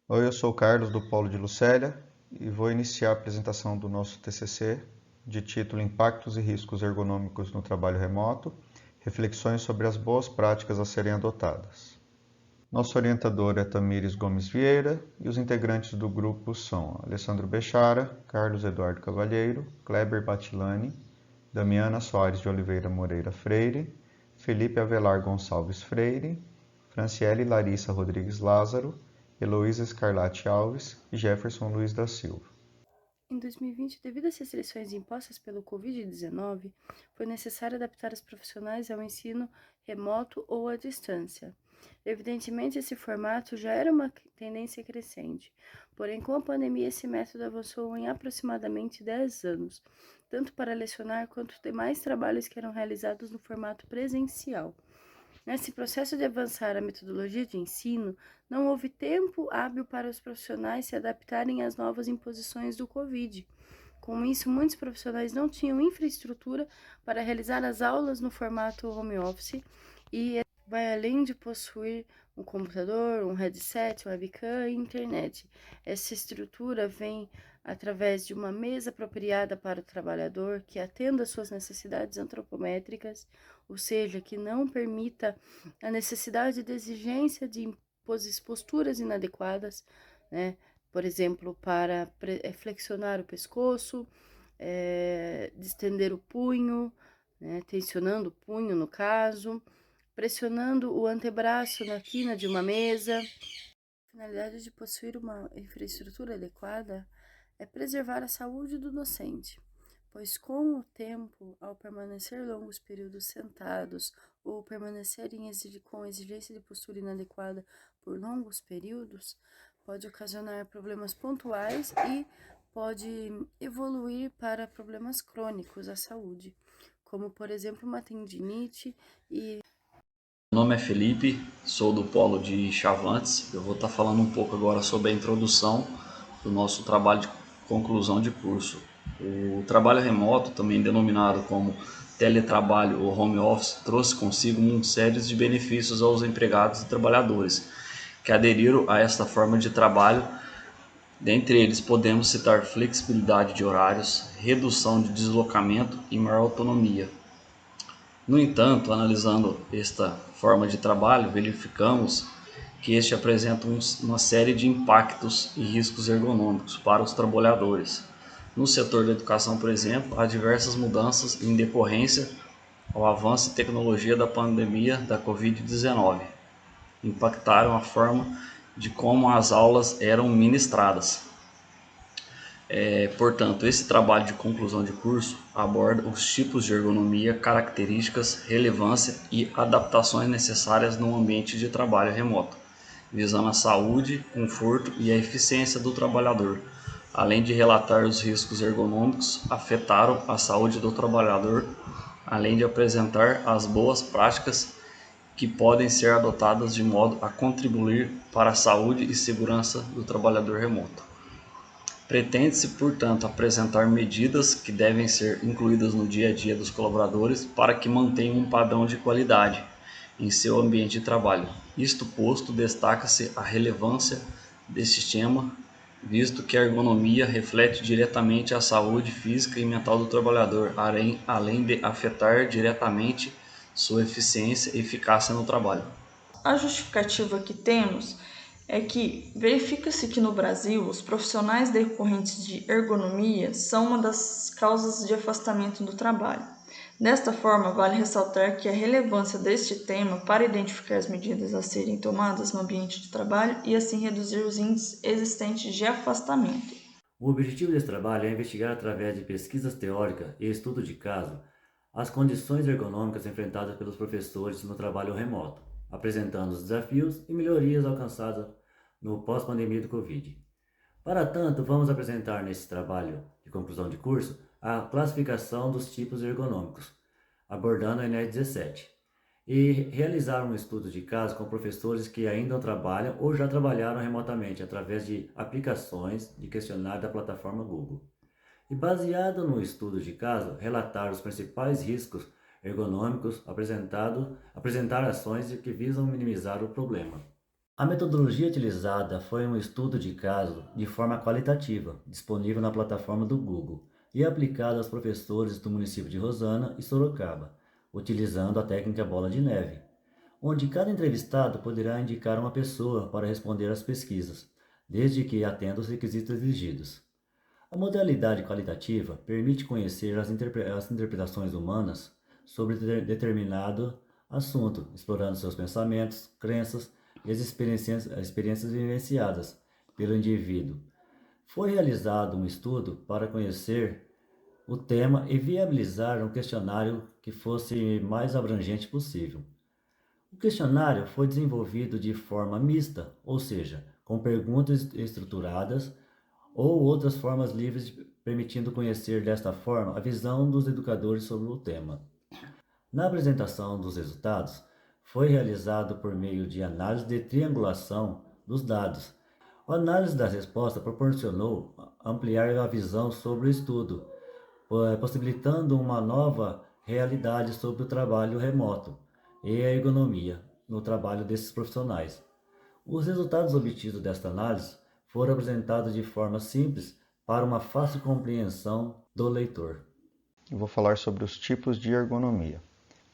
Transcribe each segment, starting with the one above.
Oi, eu sou o Carlos do Polo de Lucélia e vou iniciar a apresentação do nosso TCC de título Impactos e Riscos Ergonômicos no Trabalho Remoto, reflexões sobre as boas práticas a serem adotadas. Nosso orientador é Tamires Gomes Vieira e os integrantes do grupo são Alessandro Bechara, Carlos Eduardo Cavalheiro, Kleber Batilani, Damiana Soares de Oliveira Moreira Freire, Felipe Avelar Gonçalves Freire, Franciele Larissa Rodrigues Lázaro, Heloísa Scarlatti Alves e Jefferson Luiz da Silva. Em 2020, devido às restrições impostas pelo Covid-19, foi necessário adaptar os profissionais ao ensino remoto ou à distância. Evidentemente, esse formato já era uma tendência crescente, porém, com a pandemia, esse método avançou em aproximadamente 10 anos, tanto para lecionar quanto demais trabalhos que eram realizados no formato presencial. Nesse processo de avançar a metodologia de ensino, não houve tempo hábil para os profissionais se adaptarem às novas imposições do Covid. Com isso, muitos profissionais não tinham infraestrutura para realizar as aulas no formato home office e vai além de possuir um computador, um headset, webcam e internet. Essa estrutura vem através de uma mesa apropriada para o trabalhador que atenda às suas necessidades antropométricas, ou seja, que não permita a necessidade de exigência de posturas inadequadas, né? Por exemplo, para flexionar o pescoço, distender o punho, né? Tensionando o punho no caso, pressionando o antebraço na quina de uma mesa. A finalidade de possuir uma infraestrutura adequada é preservar a saúde do docente, pois com o tempo, ao permanecer longos períodos sentados ou permanecerem com exigência de postura inadequada por longos períodos, pode ocasionar problemas pontuais e pode evoluir para problemas crônicos à saúde, como por exemplo uma tendinite e Meu nome é Felipe, sou do Polo de Chavantes. Eu vou estar falando um pouco agora sobre a introdução do nosso trabalho de conclusão de curso. O trabalho remoto, também denominado como teletrabalho ou home office, trouxe consigo uma série de benefícios aos empregados e trabalhadores que aderiram a esta forma de trabalho. Dentre eles, podemos citar flexibilidade de horários, redução de deslocamento e maior autonomia. No entanto, analisando esta forma de trabalho, verificamos que este apresenta uma série de impactos e riscos ergonômicos para os trabalhadores. No setor da educação, por exemplo, há diversas mudanças em decorrência ao avanço em tecnologia da pandemia da Covid-19. Impactaram a forma de como as aulas eram ministradas. Portanto, esse trabalho de conclusão de curso aborda os tipos de ergonomia, características, relevância e adaptações necessárias no ambiente de trabalho remoto, visando a saúde, conforto e a eficiência do trabalhador, além de relatar os riscos ergonômicos afetaram a saúde do trabalhador, além de apresentar as boas práticas que podem ser adotadas de modo a contribuir para a saúde e segurança do trabalhador remoto. Pretende-se, portanto, apresentar medidas que devem ser incluídas no dia a dia dos colaboradores para que mantenham um padrão de qualidade em seu ambiente de trabalho. Isto posto, destaca-se a relevância deste tema, visto que a ergonomia reflete diretamente a saúde física e mental do trabalhador, além de afetar diretamente sua eficiência e eficácia no trabalho. A justificativa que temos é que verifica-se que no Brasil os profissionais decorrentes de ergonomia são uma das causas de afastamento do trabalho. Desta forma, vale ressaltar que a relevância deste tema para identificar as medidas a serem tomadas no ambiente de trabalho e assim reduzir os índices existentes de afastamento. O objetivo desse trabalho é investigar, através de pesquisas teóricas e estudo de caso, as condições ergonômicas enfrentadas pelos professores no trabalho remoto, apresentando os desafios e melhorias alcançadas no pós-pandemia do Covid. Para tanto, vamos apresentar nesse trabalho de conclusão de curso a classificação dos tipos ergonômicos, abordando a NET 17, e realizar um estudo de caso com professores que ainda trabalham ou já trabalharam remotamente através de aplicações de questionário da plataforma Google. E baseado no estudo de caso, relatar os principais riscos ergonômicos apresentar ações que visam minimizar o problema. A metodologia utilizada foi um estudo de caso de forma qualitativa, disponível na plataforma do Google e aplicado aos professores do município de Rosana e Sorocaba, utilizando a técnica bola de neve, onde cada entrevistado poderá indicar uma pessoa para responder às pesquisas, desde que atenda os requisitos exigidos. A modalidade qualitativa permite conhecer as interpretações humanas sobre determinado assunto, explorando seus pensamentos, crenças e as experiências vivenciadas pelo indivíduo. Foi realizado um estudo para conhecer o tema e viabilizar um questionário que fosse mais abrangente possível. O questionário foi desenvolvido de forma mista, ou seja, com perguntas estruturadas ou outras formas livres, permitindo conhecer desta forma a visão dos educadores sobre o tema. Na apresentação dos resultados, foi realizado por meio de análise de triangulação dos dados. A análise da resposta proporcionou ampliar a visão sobre o estudo, possibilitando uma nova realidade sobre o trabalho remoto e a ergonomia no trabalho desses profissionais. Os resultados obtidos desta análise foram apresentados de forma simples para uma fácil compreensão do leitor. Eu vou falar sobre os tipos de ergonomia.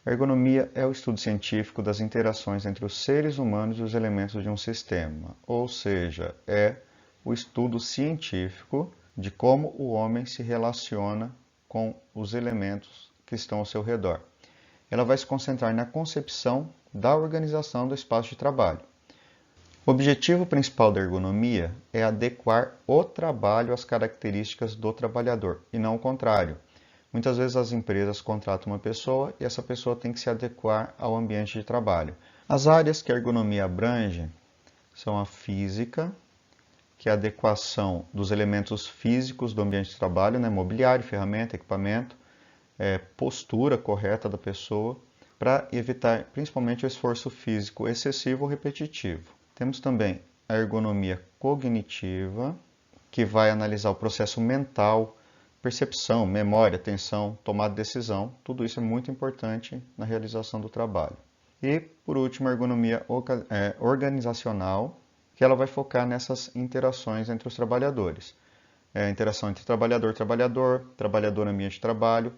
A ergonomia é o estudo científico das interações entre os seres humanos e os elementos de um sistema, ou seja, é o estudo científico de como o homem se relaciona com os elementos que estão ao seu redor. Ela vai se concentrar na concepção da organização do espaço de trabalho. O objetivo principal da ergonomia é adequar o trabalho às características do trabalhador, e não o contrário. Muitas vezes as empresas contratam uma pessoa e essa pessoa tem que se adequar ao ambiente de trabalho. As áreas que a ergonomia abrange são a física, que é a adequação dos elementos físicos do ambiente de trabalho, mobiliário, ferramenta, equipamento, postura correta da pessoa, para evitar principalmente o esforço físico excessivo ou repetitivo. Temos também a ergonomia cognitiva, que vai analisar o processo mental, percepção, memória, atenção, tomada de decisão. Tudo isso é muito importante na realização do trabalho. E, por último, a ergonomia organizacional, que ela vai focar nessas interações entre os trabalhadores. A interação entre trabalhador, trabalhador no ambiente de trabalho,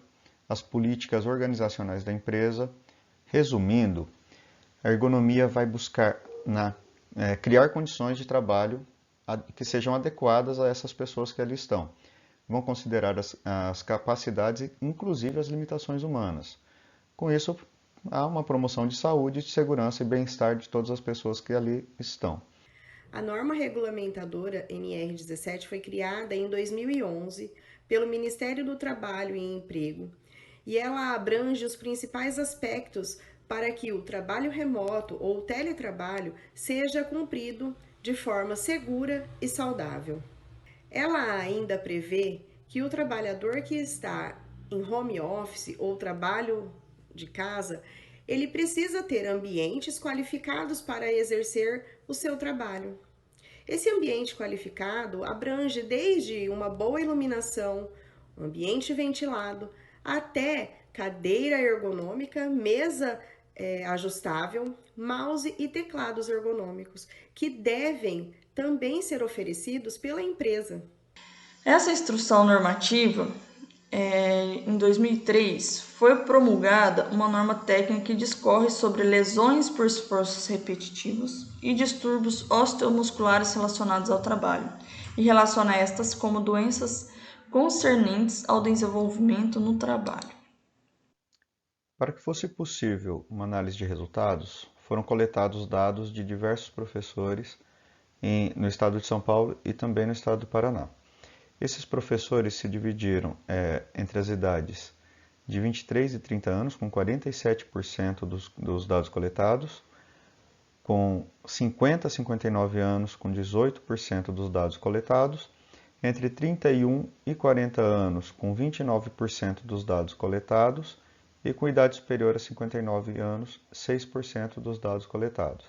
as políticas organizacionais da empresa. Resumindo, a ergonomia vai buscar criar condições de trabalho que sejam adequadas a essas pessoas que ali estão. Vão considerar as capacidades, inclusive as limitações humanas. Com isso, há uma promoção de saúde, de segurança e bem-estar de todas as pessoas que ali estão. A norma regulamentadora NR17 foi criada em 2011 pelo Ministério do Trabalho e Emprego e ela abrange os principais aspectos para que o trabalho remoto ou teletrabalho seja cumprido de forma segura e saudável. Ela ainda prevê que o trabalhador que está em home office ou trabalho de casa, ele precisa ter ambientes qualificados para exercer o seu trabalho. Esse ambiente qualificado abrange desde uma boa iluminação, ambiente ventilado, até cadeira ergonômica, mesa ajustável, mouse e teclados ergonômicos, que devem também ser oferecidos pela empresa. Essa instrução normativa, em 2003, foi promulgada uma norma técnica que discorre sobre lesões por esforços repetitivos e distúrbios osteomusculares relacionados ao trabalho, e relaciona estas como doenças concernentes ao desenvolvimento no trabalho. Para que fosse possível uma análise de resultados, foram coletados dados de diversos professores no estado de São Paulo e também no estado do Paraná. Esses professores se dividiram entre as idades de 23 e 30 anos, com 47% dos dados coletados, com 50 a 59 anos, com 18% dos dados coletados, entre 31 e 40 anos, com 29% dos dados coletados, e com idade superior a 59 anos, 6% dos dados coletados.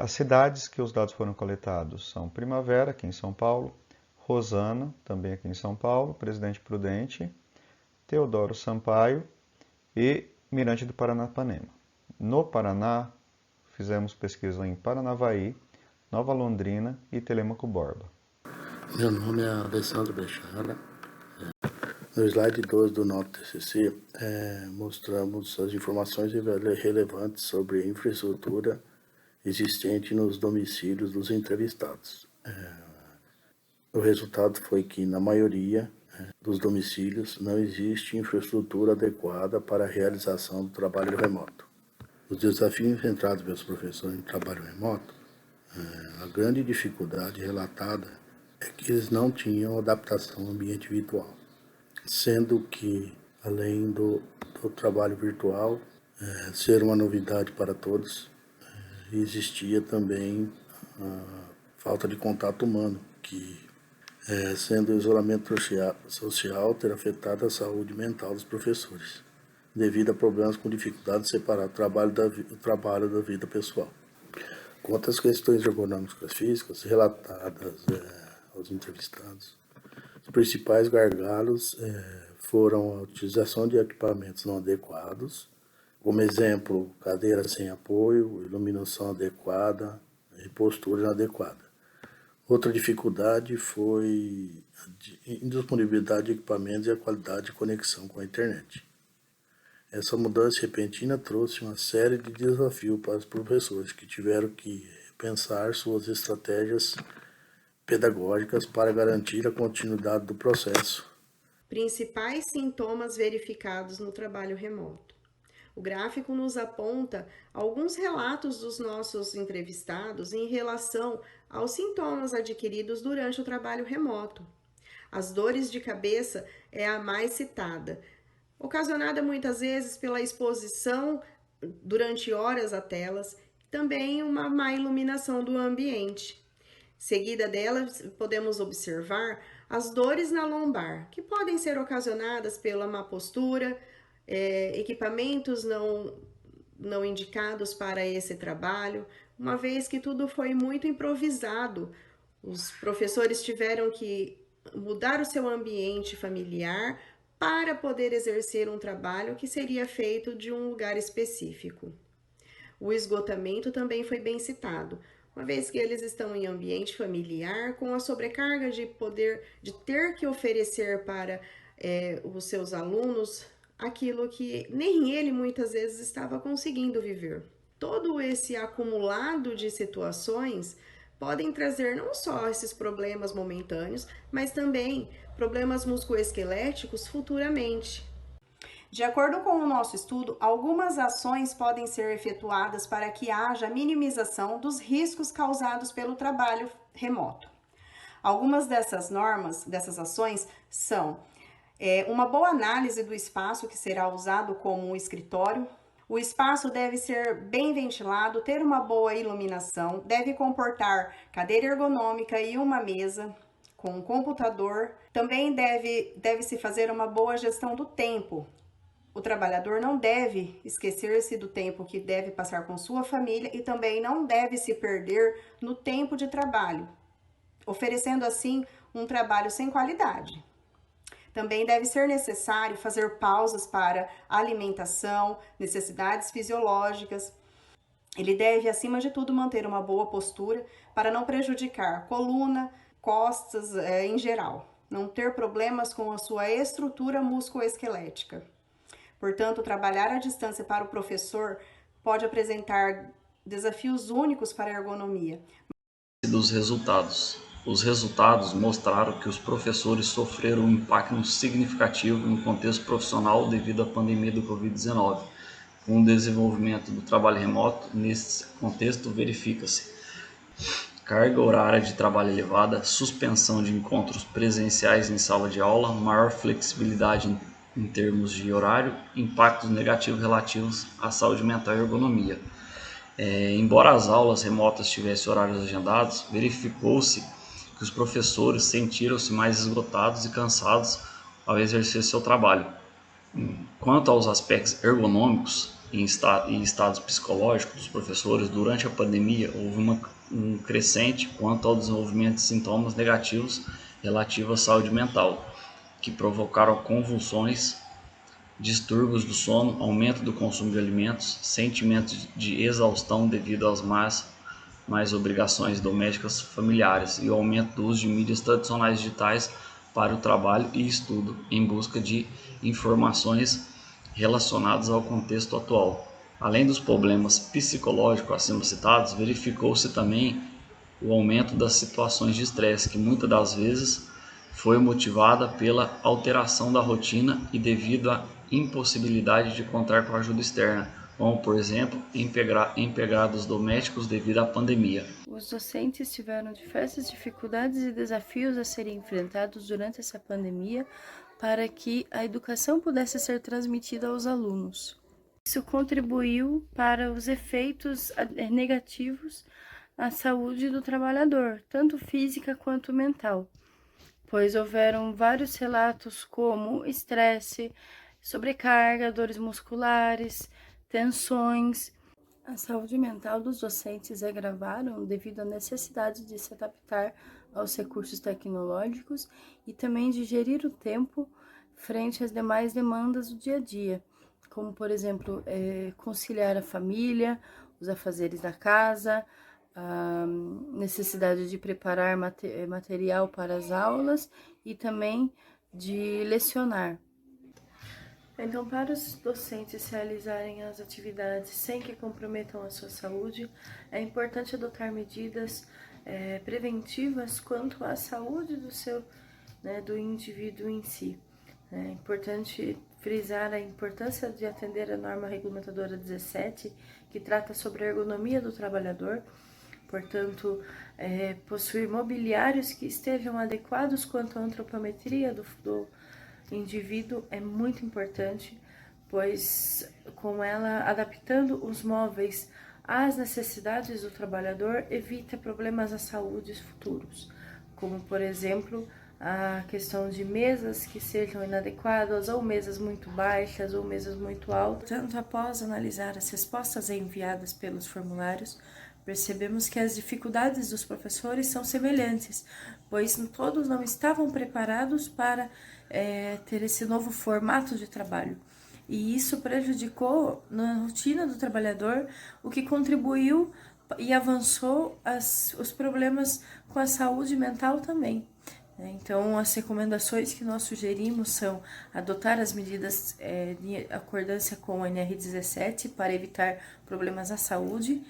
As cidades que os dados foram coletados são Primavera, aqui em São Paulo, Rosana, também aqui em São Paulo, Presidente Prudente, Teodoro Sampaio e Mirante do Paranapanema. No Paraná, fizemos pesquisa em Paranavaí, Nova Londrina e Telêmaco Borba. Meu nome é Alessandro Bechara. No slide 2 do nosso TCC, mostramos as informações relevantes sobre a infraestrutura existente nos domicílios dos entrevistados. O resultado foi que, na maioria dos domicílios, não existe infraestrutura adequada para a realização do trabalho remoto. Os desafios enfrentados pelos professores em trabalho remoto, a grande dificuldade relatada é que eles não tinham adaptação ao ambiente virtual, sendo que, além do trabalho virtual ser uma novidade para todos, existia também a falta de contato humano, que, sendo o isolamento social, ter afetado a saúde mental dos professores, devido a problemas com dificuldade de separar o trabalho da vida pessoal. Quanto às questões ergonômicas físicas relatadas aos entrevistados, os principais gargalos foram a utilização de equipamentos não adequados, como exemplo, cadeira sem apoio, iluminação adequada e postura inadequada. Outra dificuldade foi a indisponibilidade de equipamentos e a qualidade de conexão com a internet. Essa mudança repentina trouxe uma série de desafios para os professores, que tiveram que pensar suas estratégias pedagógicas para garantir a continuidade do processo. Principais sintomas verificados no trabalho remoto. O gráfico nos aponta alguns relatos dos nossos entrevistados em relação aos sintomas adquiridos durante o trabalho remoto. As dores de cabeça é a mais citada, ocasionada muitas vezes pela exposição durante horas a telas, também uma má iluminação do ambiente. Seguida delas, podemos observar as dores na lombar, que podem ser ocasionadas pela má postura, equipamentos não indicados para esse trabalho, uma vez que tudo foi muito improvisado. Os professores tiveram que mudar o seu ambiente familiar para poder exercer um trabalho que seria feito de um lugar específico. O esgotamento também foi bem citado, uma vez que eles estão em ambiente familiar, com a sobrecarga de ter que oferecer para os seus alunos aquilo que nem ele muitas vezes estava conseguindo viver. Todo esse acumulado de situações podem trazer não só esses problemas momentâneos, mas também problemas musculoesqueléticos futuramente. De acordo com o nosso estudo, algumas ações podem ser efetuadas para que haja minimização dos riscos causados pelo trabalho remoto. Algumas dessas ações são uma boa análise do espaço que será usado como um escritório. O espaço deve ser bem ventilado, ter uma boa iluminação, deve comportar cadeira ergonômica e uma mesa com um computador. Também deve-se fazer uma boa gestão do tempo. O trabalhador não deve esquecer-se do tempo que deve passar com sua família e também não deve se perder no tempo de trabalho, oferecendo assim um trabalho sem qualidade. Também deve ser necessário fazer pausas para alimentação, necessidades fisiológicas. Ele deve, acima de tudo, manter uma boa postura para não prejudicar coluna, costas em geral. Não ter problemas com a sua estrutura musculoesquelética. Portanto, trabalhar à distância para o professor pode apresentar desafios únicos para a ergonomia. Dos resultados. Os resultados mostraram que os professores sofreram um impacto significativo no contexto profissional devido à pandemia do Covid-19. Com o desenvolvimento do trabalho remoto, nesse contexto verifica-se carga horária de trabalho elevada, suspensão de encontros presenciais em sala de aula, maior flexibilidade em termos de horário, impactos negativos relativos à saúde mental e ergonomia. Embora as aulas remotas tivessem horários agendados, verificou-se que os professores sentiram-se mais esgotados e cansados ao exercer seu trabalho. Quanto aos aspectos ergonômicos e estados psicológicos dos professores, durante a pandemia houve um crescente quanto ao desenvolvimento de sintomas negativos relativos à saúde mental, que provocaram convulsões, distúrbios do sono, aumento do consumo de alimentos, sentimentos de exaustão devido às mais obrigações domésticas familiares e o aumento do uso de mídias tradicionais digitais para o trabalho e estudo em busca de informações relacionadas ao contexto atual. Além dos problemas psicológicos acima citados, verificou-se também o aumento das situações de estresse, que muitas das vezes foi motivada pela alteração da rotina e devido à impossibilidade de contar com ajuda externa, como, por exemplo, empregados domésticos devido à pandemia. Os docentes tiveram diversas dificuldades e desafios a serem enfrentados durante essa pandemia para que a educação pudesse ser transmitida aos alunos. Isso contribuiu para os efeitos negativos à saúde do trabalhador, tanto física quanto mental, pois houveram vários relatos como estresse, sobrecarga, dores musculares, tensões. A saúde mental dos docentes agravaram devido à necessidade de se adaptar aos recursos tecnológicos e também de gerir o tempo frente às demais demandas do dia a dia, como, por exemplo, conciliar a família, os afazeres da casa, a necessidade de preparar material para as aulas e também de lecionar. Então, para os docentes realizarem as atividades sem que comprometam a sua saúde, é importante adotar medidas preventivas quanto à saúde do indivíduo em si. É importante frisar a importância de atender a norma regulamentadora 17, que trata sobre a ergonomia do trabalhador, portanto, possuir mobiliários que estejam adequados quanto à antropometria do indivíduo é muito importante, pois com ela, adaptando os móveis às necessidades do trabalhador, evita problemas à saúde futuros, como, por exemplo, a questão de mesas que sejam inadequadas, ou mesas muito baixas, ou mesas muito altas. Tanto após analisar as respostas enviadas pelos formulários, percebemos que as dificuldades dos professores são semelhantes, pois todos não estavam preparados para ter esse novo formato de trabalho. E isso prejudicou na rotina do trabalhador, o que contribuiu e avançou os problemas com a saúde mental também. Então, as recomendações que nós sugerimos são adotar as medidas de acordância com o NR17 para evitar problemas à saúde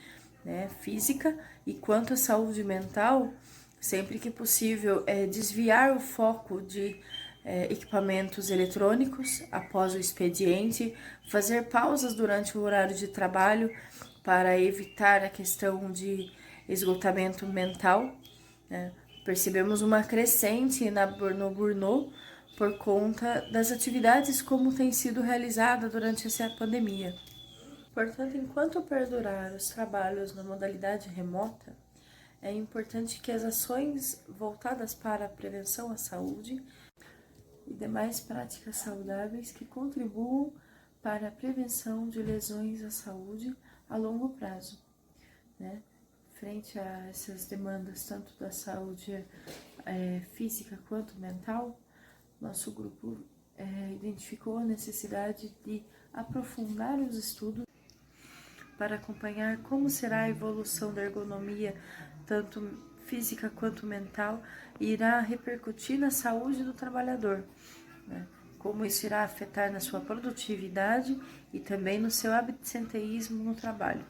física, e quanto à saúde mental, sempre que possível, desviar o foco de equipamentos eletrônicos após o expediente, fazer pausas durante o horário de trabalho para evitar a questão de esgotamento mental. Percebemos uma crescente no burnout por conta das atividades como tem sido realizada durante essa pandemia. Portanto, enquanto perdurar os trabalhos na modalidade remota, é importante que as ações voltadas para a prevenção à saúde e demais práticas saudáveis que contribuam para a prevenção de lesões à saúde a longo prazo, Frente a essas demandas, tanto da saúde física quanto mental, nosso grupo identificou a necessidade de aprofundar os estudos para acompanhar como será a evolução da ergonomia, tanto física quanto mental, e irá repercutir na saúde do trabalhador, como isso irá afetar na sua produtividade e também no seu absenteísmo no trabalho.